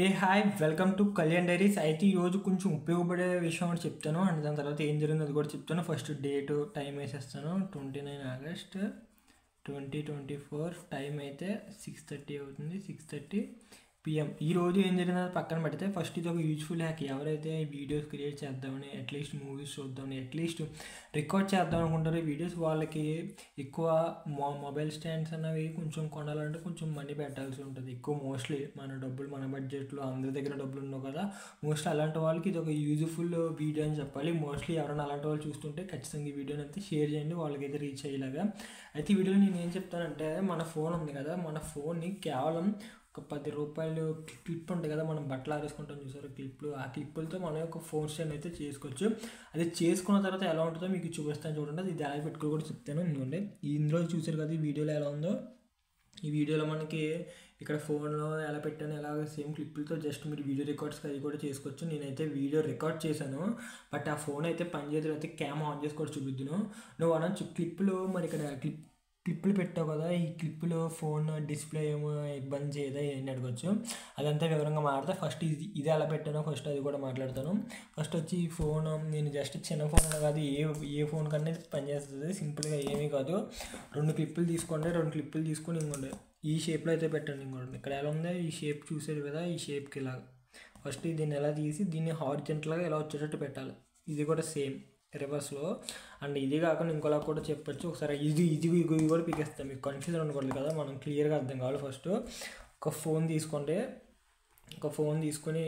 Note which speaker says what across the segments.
Speaker 1: A hi welcome to Kalyan diaries. అయితే ఈరోజు కొంచెం ఉపయోగపడే విషయం అని చెప్తాను అండ్ దాని తర్వాత ఏం జరిగిందో అది కూడా చెప్తాను. ఫస్ట్ డేట్ టైం వేసేస్తాను. 29 ఆగస్ట్ 2024. టైం అయితే 6:30 అవుతుంది. 6:30 PM. ఈరోజు ఏం జరిగిందో పక్కన పెడితే ఫస్ట్ ఇది ఒక యూజ్ఫుల్ హ్యాక్. ఎవరైతే వీడియోస్ క్రియేట్ చేద్దామని, అట్లీస్ట్ మూవీస్ చూద్దామని, అట్లీస్ట్ రికార్డ్ చేద్దాం అనుకుంటారో వీడియోస్, వాళ్ళకి ఎక్కువ మొబైల్ స్టాండ్స్ అనేవి కొంచెం కొనాలంటే కొంచెం మనీ పెట్టాల్సి ఉంటుంది ఎక్కువ. మోస్ట్లీ మన డబ్బులు, మన బడ్జెట్లో అందరి దగ్గర డబ్బులు ఉండవు కదా. మోస్ట్లీ అలాంటి వాళ్ళకి ఇది ఒక యూజ్ఫుల్ వీడియో అని చెప్పాలి. మోస్ట్లీ ఎవరైనా అలాంటి వాళ్ళు చూస్తుంటే ఖచ్చితంగా ఈ వీడియోని అయితే షేర్ చేయండి, వాళ్ళకైతే రీచ్ అయ్యేలాగా. అయితే ఈ వీడియోలో నేను ఏం చెప్తానంటే, మన ఫోన్ ఉంది కదా, మన ఫోన్ని కేవలం ఒక 10 రూపాయలు క్లిప్ ఉంటుంది కదా, మనం బట్టలు ఆరేసుకుంటాం చూసారు క్లిప్లు, ఆ క్లిప్పులతో మనం ఒక ఫోన్ స్టాండ్ అయితే చేసుకోవచ్చు. అది చేసుకున్న తర్వాత ఎలా ఉంటుందో మీకు చూపిస్తాను చూడండి. అది ఎలా పెట్టుకో కూడా చెప్తాను. ఎందుకంటే ఇందులో చూసారు కదా ఈ వీడియోలో ఎలా ఉందో. ఈ వీడియోలో మనకి ఇక్కడ ఫోన్లో ఎలా పెట్టాను, ఎలాగ సేమ్ క్లిప్పులతో జస్ట్ మీరు వీడియో రికార్డ్స్ అది కూడా చేసుకోవచ్చు. నేనైతే వీడియో రికార్డ్ చేశాను, బట్ ఆ ఫోన్ అయితే పనిచేయదు. అయితే క్యామ్ ఆన్ చేసి కూడా చూపిద్దును. నువ్వు అనొచ్చు క్లిప్పులు మరి ఇక్కడ క్లిప్పులు పెట్టావు కదా, ఈ క్లిప్పులో ఫోన్ డిస్ప్లే ఏమో ఇబ్బంది చేయదా ఏంటి అడగచ్చు. అదంతా వివరంగా మాట్లాడితే ఫస్ట్ ఇది ఎలా పెట్టానో ఫస్ట్ అది కూడా మాట్లాడతాను. ఫస్ట్ వచ్చి ఈ ఫోన్ నేను జస్ట్ చిన్న ఫోన్ కాదు, ఏ ఫోన్ కన్నా పనిచేస్తుంది. సింపుల్గా ఏమీ కాదు. 2 క్లిప్పులు తీసుకోండి. 2 క్లిప్పులు తీసుకొని ఇంకోండి ఈ షేప్లో అయితే పెట్టండి. ఇంకోండి ఇక్కడ ఎలా ఉందో ఈ షేప్ చూసారు కదా, ఈ షేప్కి ఇలా ఫస్ట్ దీన్ని ఎలా తీసి దీన్ని హారిజెంటల్గా ఎలా వచ్చేటట్టు పెట్టాలి. ఇది కూడా సేమ్ రివర్స్లో. అండ్ ఇది కాకుండా ఇంకోలా కూడా చెప్పచ్చు. ఒకసారి ఇది కూడా పీకేస్తాం, మీకు కన్ఫ్యూజన్ ఉండకూడదు కదా, మనం క్లియర్గా అర్థం కావాలి. ఫస్ట్ ఒక ఫోన్ తీసుకోండి. ఒక ఫోన్ తీసుకొని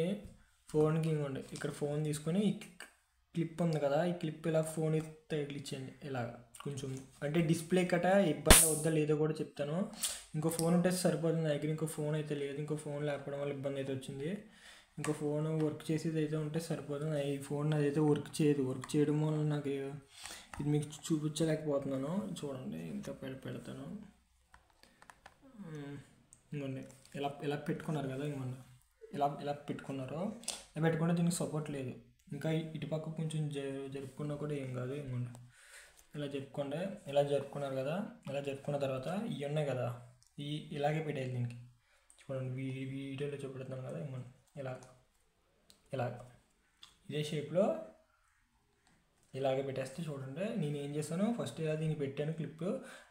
Speaker 1: ఫోన్కి ఇంకోండి ఇక్కడ ఫోన్ తీసుకొని ఈ క్లిప్ ఉంది కదా, ఈ క్లిప్ ఇలా ఫోన్ తగిలించండి ఇలాగ. కొంచెం అంటే డిస్ప్లే కట ఇబ్బంది అవుద్దా లేదో కూడా చెప్తాను. ఇంకో ఫోన్ ఉంటే సరిపోతుంది. దగ్గర ఇంకో ఫోన్ అయితే లేదు, ఇంకో ఫోన్ లేకపోవడం వల్ల ఇబ్బంది అయితే వచ్చింది. ఇంకో ఫోన్ వర్క్ చేసేది అయితే ఉంటే సరిపోతుంది. ఈ ఫోన్ అదైతే వర్క్ చేయదు. వర్క్ చేయడం వల్ల నాకు ఇది మీకు చూపించలేకపోతున్నాను. చూడండి ఇంకా పెడతాను. ఇంకోండి ఇలా పెట్టుకున్నారు కదా, ఇంకోండి ఇలా పెట్టుకున్నారు. ఇలా పెట్టుకుంటే దీనికి సపోర్ట్ లేదు. ఇంకా ఇటుపక్క కొంచెం జరుపుకున్నా కూడా ఏం కాదు. ఇంకోండి ఇలా జరుపుకోండి. ఇలా జరుపుకున్నారు కదా, ఇలా జరుపుకున్న తర్వాత ఇవి ఉన్నాయి కదా, ఇలాగే పెట్టేది దీనికి. చూడండి వీడియోలో చూపెడుతున్నాను కదా, ఇంకోండి ఇలా ఇదే షేప్లో ఇలాగే పెట్టేస్తే చూడండి. నేను ఏం చేస్తాను, ఫస్ట్ ఇలా దీనికి పెట్టాను క్లిప్.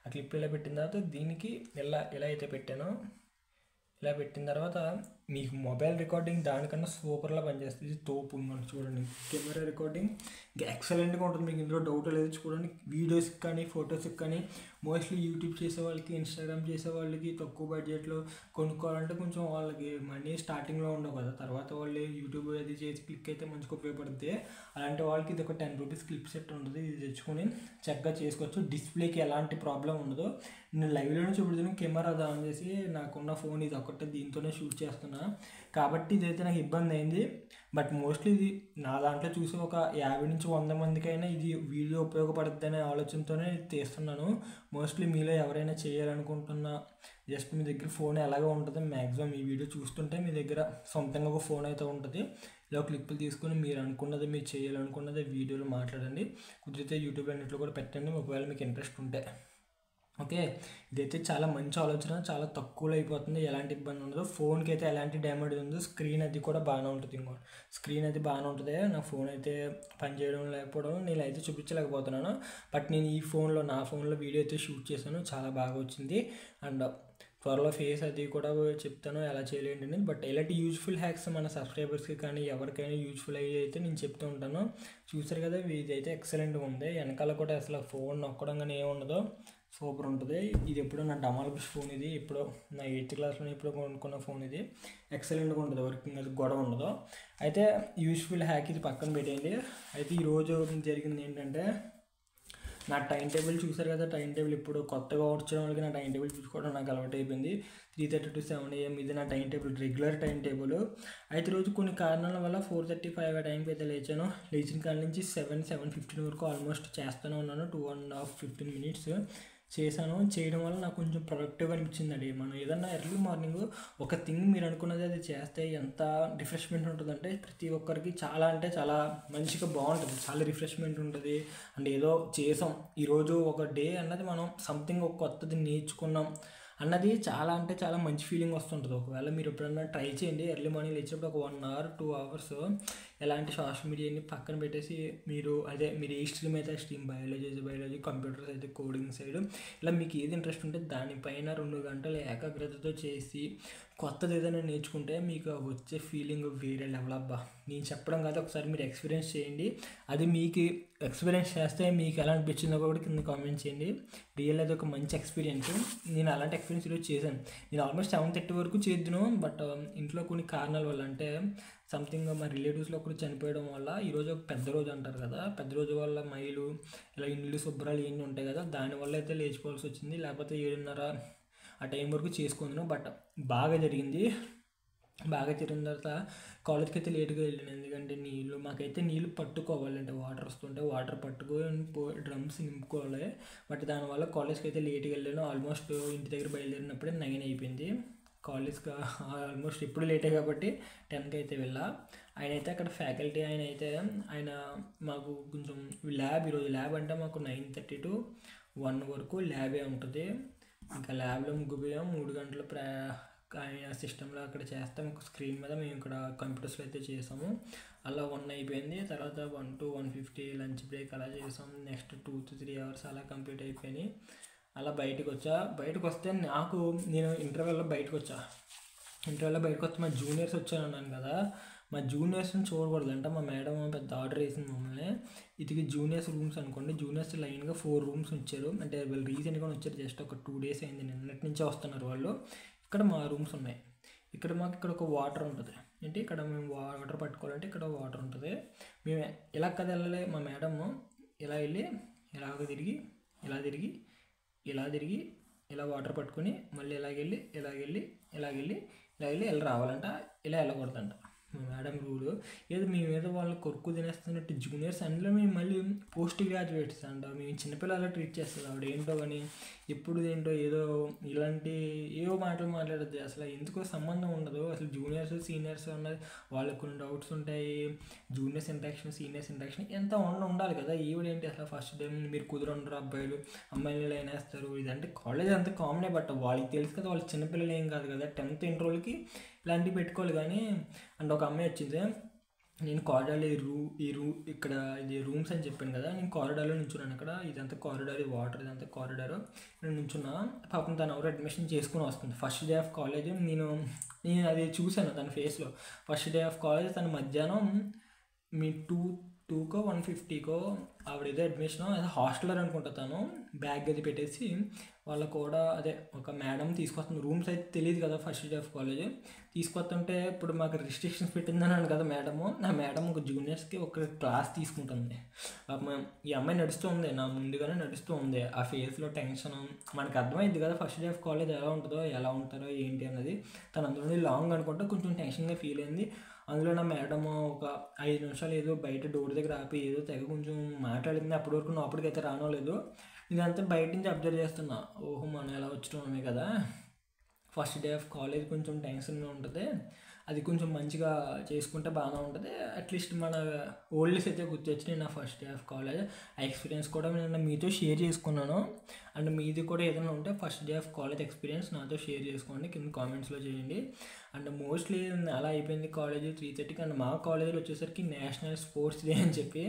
Speaker 1: ఆ క్లిప్ ఇలా పెట్టిన తర్వాత దీనికి ఇలా అయితే పెట్టాను. ఇలా పెట్టిన తర్వాత మీకు మొబైల్ రికార్డింగ్ దానికన్నా సూపర్లా పనిచేస్తుంది. ఇది తోపు మనకు చూడండి. కెమెరా రికార్డింగ్ ఇంకా ఎక్సలెంట్గా ఉంటుంది, మీకు ఇందులో డౌట్ లేదు. చూడండి వీడియోస్కి కానీ ఫొటోస్కి కానీ మోస్ట్లీ యూట్యూబ్ చేసే వాళ్ళకి, ఇన్స్టాగ్రామ్ చేసే వాళ్ళకి తక్కువ బడ్జెట్లో కొనుక్కోవాలంటే కొంచెం వాళ్ళకి మనీ స్టార్టింగ్లో ఉండవు కదా, తర్వాత వాళ్ళు యూట్యూబ్ అది చేసి క్లిక్ అయితే మంచిగా ఉపయోగపడుతుంది. అలాంటి వాళ్ళకి ఇది ఒక 10 రూపీస్ క్లిప్ సెట్ ఉంటుంది. ఇది తెచ్చుకొని చక్కగా చేసుకోవచ్చు. డిస్ప్లేకి ఎలాంటి ప్రాబ్లం ఉండదు. నేను లైవ్లోనే చూపెడుతున్నాను. కెమెరా ఆన్ చేసి నాకున్న ఫోన్ ఇది ఒకటే, దీంతోనే షూట్ చేస్తున్నా కాబట్టి ఇదైతే నాకు ఇబ్బంది అయింది. బట్ మోస్ట్లీ ఇది నా దాంట్లో చూసి ఒక 50 నుంచి 100 మందికైనా ఇది వీడియో ఉపయోగపడుతుంది అనే ఆలోచనతోనే తీస్తున్నాను. మోస్ట్లీ మీలో ఎవరైనా చేయాలనుకుంటున్నా, జస్ట్ మీ దగ్గర ఫోన్ ఎలాగో ఉంటుంది, మ్యాక్సిమం ఈ వీడియో చూస్తుంటే మీ దగ్గర సొంతంగా ఒక ఫోన్ అయితే ఉంటుంది. ఇలా క్లిప్పులు తీసుకొని మీరు అనుకున్నది, మీరు చేయాలనుకున్నది వీడియోలో మాట్లాడండి. కుదిరితే యూట్యూబ్ అన్నింటిలో కూడా పెట్టండి ఒకవేళ మీకు ఇంట్రెస్ట్ ఉంటే. ఓకే, ఇదైతే చాలా మంచి ఆలోచన. చాలా తక్కువలో అయిపోతుంది, ఎలాంటి ఇబ్బంది ఉండదు. ఫోన్కి అయితే ఎలాంటి డ్యామేజ్ ఉండదు. స్క్రీన్ అది కూడా బాగానే ఉంటుంది. ఇంకో స్క్రీన్ అది బాగానే ఉంటుంది. నా ఫోన్ అయితే పనిచేయడం లేకపోవడం నేను అయితే చూపించలేకపోతున్నాను. బట్ నేను ఈ ఫోన్లో, నా ఫోన్లో వీడియో అయితే షూట్ చేశాను, చాలా బాగా వచ్చింది. అండ్ త్వరలో ఫేస్ అది కూడా చెప్తాను ఎలా చేయలేండి అనేది. బట్ ఇలాంటి యూజ్ఫుల్ హ్యాక్స్ మన సబ్స్క్రైబర్స్కి కానీ ఎవరికైనా యూజ్ఫుల్ అయ్యి అయితే నేను చెప్తూ ఉంటాను. చూసారు కదా, ఇది అయితే ఎక్సలెంట్గా ఉంది. వెనకాల కూడా అసలు ఫోన్ నొక్కడం కానీ ఏమి ఉండదు, సూపర్ ఉంటుంది. ఇది ఎప్పుడో నా డమాల్ బుష్ ఫోన్, ఇది ఎప్పుడో నా 8th క్లాస్లో ఎప్పుడో కొనుక్కున్న ఫోన్. ఇది ఎక్సలెంట్గా ఉంటుంది, వర్కింగ్ అది గొడవ ఉండదు. అయితే యూస్ఫుల్ హ్యాక్ ఇది పక్కన పెట్టేయండి. అయితే ఈరోజు జరిగింది ఏంటంటే, నా టైం టేబుల్ చూసారు కదా, టైం టేబుల్ ఇప్పుడు కొత్తగా వచ్చిన వాళ్ళకి నా టైం టేబుల్ చూసుకోవడం నాకు అలవాటు అయిపోయింది. 3:30 to 7 AM ఇది నా time table, regular time table. అయితే రోజు కొన్ని కారణాల వల్ల 4:35 ఆ టైంకి అయితే లేచాను. లేచిన కాడ నుంచి 7:15 వరకు ఆల్మోస్ట్ చేస్తూనే ఉన్నాను. 2.5-15 minutes చేశాను. చేయడం వల్ల నాకు కొంచెం ప్రొడక్టివ్గా అనిపించిందండి. మనం ఏదన్నా ఎర్లీ మార్నింగ్ ఒక థింగ్ మీరు అనుకున్నది అది చేస్తే ఎంత రిఫ్రెష్మెంట్ ఉంటుందంటే, ప్రతి ఒక్కరికి చాలా అంటే చాలా మంచిగా బాగుంటుంది, చాలా రిఫ్రెష్మెంట్ ఉంటుంది. అండ్ ఏదో చేసాం ఈరోజు ఒక డే అన్నది, మనం సంథింగ్ ఒక కొత్తది నేర్చుకున్నాం అన్నది చాలా అంటే చాలా మంచి ఫీలింగ్ వస్తుంటుంది. ఒకవేళ మీరు ఎప్పుడన్నా ట్రై చేయండి, ఎర్లీ మార్నింగ్ లేచినప్పుడు ఒక 1 అవర్ 2 అవర్స్ ఎలాంటి సోషల్ మీడియాని పక్కన పెట్టేసి మీరు ఏ స్ట్రీమ్ అయితే స్ట్రీమ్, బయాలజీ, కంప్యూటర్స్ అయితే కోడింగ్ సైడ్, ఇలా మీకు ఏది ఇంట్రెస్ట్ ఉంటే దానిపైన 2 గంటలు ఏకాగ్రతతో చేసి కొత్తది ఏదైనా నేర్చుకుంటే మీకు వచ్చే ఫీలింగ్ వేరే లెవెల్ అబ్బా. నేను చెప్పడం కాదు, ఒకసారి మీరు ఎక్స్పీరియన్స్ చేయండి. అది మీకు ఎక్స్పీరియన్స్ చేస్తే మీకు ఎలా అనిపించిందో కూడా కింద కామెంట్ చేయండి. రియల్ అది ఒక మంచి ఎక్స్పీరియన్స్. నేను అలాంటి ఎక్స్పీరియన్స్ ఈరోజు చేశాను. నేను ఆల్మోస్ట్ 7:30 వరకు చేద్దును, బట్ ఇంట్లో కొన్ని కారణాల వల్ల, అంటే సంథింగ్ మా రిలేటివ్స్లో ఒకరు చనిపోయడం వల్ల ఈరోజు ఒక పెద్ద రోజు అంటారు కదా, పెద్ద రోజు వల్ల మైలు ఇలా ఇల్లు శుభ్రాలు ఇవన్నీ ఉంటాయి కదా, దానివల్ల అయితే లేచిపోవాల్సి వచ్చింది. లేకపోతే 7:30 ఆ టైం వరకు చేసుకుందును. బట్ బాగా జరిగింది. బాగా జరిగిన తర్వాత కాలేజ్కి అయితే లేట్గా వెళ్ళాను, ఎందుకంటే మాకైతే నీళ్ళు పట్టుకోవాలంటే వాటర్ వస్తుంటే వాటర్ పట్టుకొని డ్రమ్స్ నింపుకోవాలి. బట్ దానివల్ల కాలేజ్కి అయితే లేట్గా వెళ్ళాను. ఆల్మోస్ట్ ఇంటి దగ్గర బయలుదేరినప్పుడే 9 అయిపోయింది. కాలేజ్కి ఆల్మోస్ట్ ఎప్పుడు లేటే కాబట్టి 10కి అయితే వెళ్ళా. ఆయన అయితే అక్కడ ఫ్యాకల్టీ ఆయన మాకు కొంచెం ఈరోజు ల్యాబ్ అంటే మాకు 9:30 to 1 వరకు ల్యాబే ఉంటుంది. ఇంకా ల్యాబ్లో ముగ్గిపోయాం. 3 గంటలు ఆయన సిస్టంలో అక్కడ చేస్తాం, ఒక స్క్రీన్ మీద మేము ఇక్కడ కంప్యూటర్స్లో అయితే చేసాము. అలా 1 అయిపోయింది. తర్వాత 1 to 1:50 లంచ్ బ్రేక్ అలా చేసాం. నెక్స్ట్ 2 to 3 అవర్స్ అలా కంప్లీట్ అయిపోయినాయి. అలా బయటకు వస్తే నేను ఇంటర్వెల్లో బయటకు వచ్చా. మా జూనియర్స్ వచ్చానన్నాను కదా, మా జూనియర్స్ని చూడకూడదంట. మా మేడం పెద్ద ఆర్డర్ వేసింది మమ్మల్ని. ఇది జూనియర్స్ రూమ్స్ అనుకోండి. జూనియర్స్ లైన్గా 4 రూమ్స్ ఇచ్చారు. అంటే వాళ్ళు రీసెంట్గా వచ్చారు, జస్ట్ ఒక 2 days అయింది, నిన్నటి నుంచే వస్తున్నారు వాళ్ళు. ఇక్కడ మా రూమ్స్ ఉన్నాయి. ఇక్కడ ఒక వాటర్ ఉంటుంది. అంటే ఇక్కడ మేము వాటర్ పట్టుకోవాలంటే ఇక్కడ వాటర్ ఉంటుంది. మేము ఇలా కదా వెళ్ళాలి. మా మేడము ఇలా వెళ్ళి ఇలా వాటర్ పట్టుకొని మళ్ళీ ఇలా రావాలంట. ఇలా వెళ్ళకూడదంట మా మేడం రూలు. ఏదో మేము ఏదో వాళ్ళు కొరుకు తినేస్తున్నట్టు జూనియర్స్, అందులో మేము మళ్ళీ పోస్ట్ గ్రాడ్యుయేట్స్ అంట, మేము చిన్నపిల్లలా ట్రీట్ చేస్తుంది ఆవిడ. ఏంటో కానీ ఎప్పుడు ఏంటో ఏదో ఇలాంటి ఏవో మాటలు మాట్లాడద్దు. అసలు ఎందుకో సంబంధం ఉండదు. అసలు జూనియర్స్ సీనియర్స్ ఉన్నది, వాళ్ళకు కొన్ని డౌట్స్ ఉంటాయి. జూనియర్స్ ఇంట్రాక్షన్, సీనియర్స్ ఇంట్రాక్షన్ ఎంత ఉండాలి కదా. ఈవిడేంటి అసలు ఫస్ట్ టైం మీరు కుదరంటారు, అమ్మాయిలు లైన్ వేస్తారు. ఇదంటే కాలేజ్ అంతా కామనే, బట్ వాళ్ళకి తెలుసు కదా వాళ్ళు చిన్నపిల్లలు ఏం కాదు కదా. 10th ఇంటర్వ్యూలకి ఇలాంటివి పెట్టుకోవాలి. కానీ అండ్ ఒక అమ్మాయి వచ్చింది, నేను కారిడార్లో ఇక్కడ ఇది రూమ్స్ అని చెప్పాను కదా, నేను కారిడార్లో నుంచున్నాను. అక్కడ ఇదంతా కారిడార్, వాటర్ ఇదంతా కారిడార్. నేను నుంచున్నా. పాపం తను ఎవరు అడ్మిషన్ చేసుకుని వస్తుంది. ఫస్ట్ డే ఆఫ్ కాలేజ్ నేను అది చూశాను తన ఫేస్లో. ఫస్ట్ డే ఆఫ్ కాలేజ్ తను మధ్యాహ్నం మీ 2కో 1:50కో ఆవిడ ఏదో అడ్మిషన్, అదే హాస్టలర్ అనుకుంటా. తను బ్యాగ్ అది పెట్టేసి వాళ్ళు కూడా ఒక మేడం తీసుకొస్తుంది. రూమ్స్ అయితే తెలియదు కదా ఫస్ట్ డే ఆఫ్ కాలేజ్. తీసుకొస్తుంటే ఇప్పుడు మాకు రిస్ట్రిక్షన్స్ పెట్టిందన్నాను కదా మేడము. నా మేడం ఒక జూనియర్స్కి ఒక క్లాస్ తీసుకుంటుంది. ఈ అమ్మాయి నడుస్తూ ఉంది, నా ముందుగానే నడుస్తూ ఉంది. ఆ ఫేస్లో టెన్షన్ మనకు అర్థమైంది కదా ఫస్ట్ డే ఆఫ్ కాలేజ్ ఎలా ఉంటారో ఏంటి అన్నది. తను అందులో లాంగ్ అనుకుంటే కొంచెం టెన్షన్గా ఫీల్ అయింది. అందులో నా మేడం ఒక 5 నిమిషాలు ఏదో బయట డోర్ దగ్గర ఆపి ఏదో కొంచెం మాట్లాడింది. అప్పటి వరకు నా అప్పటికైతే రానోలేదు. ఇదంతా బయట నుంచి అబ్జర్వ్ చేస్తున్నా. ఓహో మనం ఎలా వచ్చున్నామే కదా. ఫస్ట్ డే ఆఫ్ కాలేజ్ కొంచెం టెన్షన్గా ఉంటుంది. అది కొంచెం మంచిగా చేసుకుంటే బాగానే ఉంటుంది. అట్లీస్ట్ మన ఓల్డ్స్ అయితే గుర్తొచ్చినాయి నా ఫస్ట్ డే ఆఫ్ కాలేజ్. ఆ ఎక్స్పీరియన్స్ కూడా నేను మీతో షేర్ చేసుకున్నాను. అండ్ మీది కూడా ఏదైనా ఉంటే first day of college experience నాతో షేర్ చేసుకోండి, కింద కామెంట్స్లో చేయండి. అండ్ మోస్ట్లీ అలా అయిపోయింది కాలేజ్ 3:30కి. అండ్ మా కాలేజీలో వచ్చేసరికి నేషనల్ స్పోర్ట్స్ డే అని చెప్పి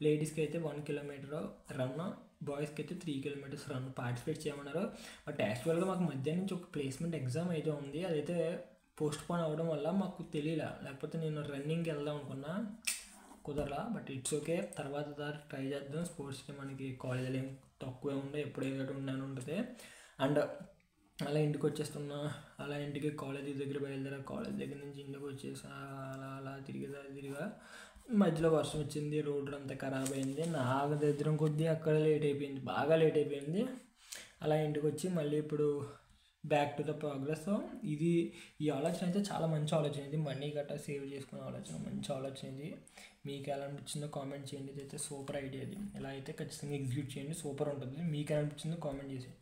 Speaker 1: లేడీస్కి అయితే 1 kilometer రన్, బాయ్స్కి అయితే 3 kilometers రన్ పార్టిసిపేట్ చేయమన్నారు. బట్ యాక్చువల్గా మాకు మధ్యాహ్నం నుంచి ఒక ప్లేస్మెంట్ ఎగ్జామ్ అయితే ఉంది. అదైతే పోస్ట్పోన్ అవ్వడం వల్ల మాకు తెలియలే. లేకపోతే నేను రన్నింగ్కి వెళ్దాం అనుకున్నా, కుదరలా. బట్ ఇట్స్ ఓకే, తర్వాత ట్రై చేద్దాం. స్పోర్ట్స్కి మనకి కాలేజీలో ఏం తక్కువే ఉండే, ఎప్పుడు ఏదో ఉంటుంది. అండ్ అలా ఇంటికి వచ్చేస్తున్నా. అలా ఇంటికి కాలేజీ దగ్గర బయలుదేరా. కాలేజ్ దగ్గర నుంచి ఇంటికి వచ్చేసా. అలా తిరిగా మధ్యలో వర్షం వచ్చింది, రోడ్డు అంతా ఖరాబ్ అయింది. నాకు దగ్గరం కొద్దీ అక్కడ బాగా లేట్ అయిపోయింది. అలా ఇంటికి వచ్చి మళ్ళీ ఇప్పుడు బ్యాక్ టు ద ప్రోగ్రెస్. ఈ ఆలోచన అయితే చాలా మంచి ఆలోచన. ఇది మనీ గట్రా సేవ్ చేసుకునే ఆలోచన, మంచి ఆలోచన ఇది. మీకు ఎలా అనిపించిందో కామెంట్ చేయండి. ఇది అయితే సూపర్ ఐడియా. ఇది ఎలా అయితే ఖచ్చితంగా ఎగ్జిక్యూట్ చేయండి, సూపర్ ఉంటుంది. మీకు ఎలా అనిపించిందో కామెంట్ చేసి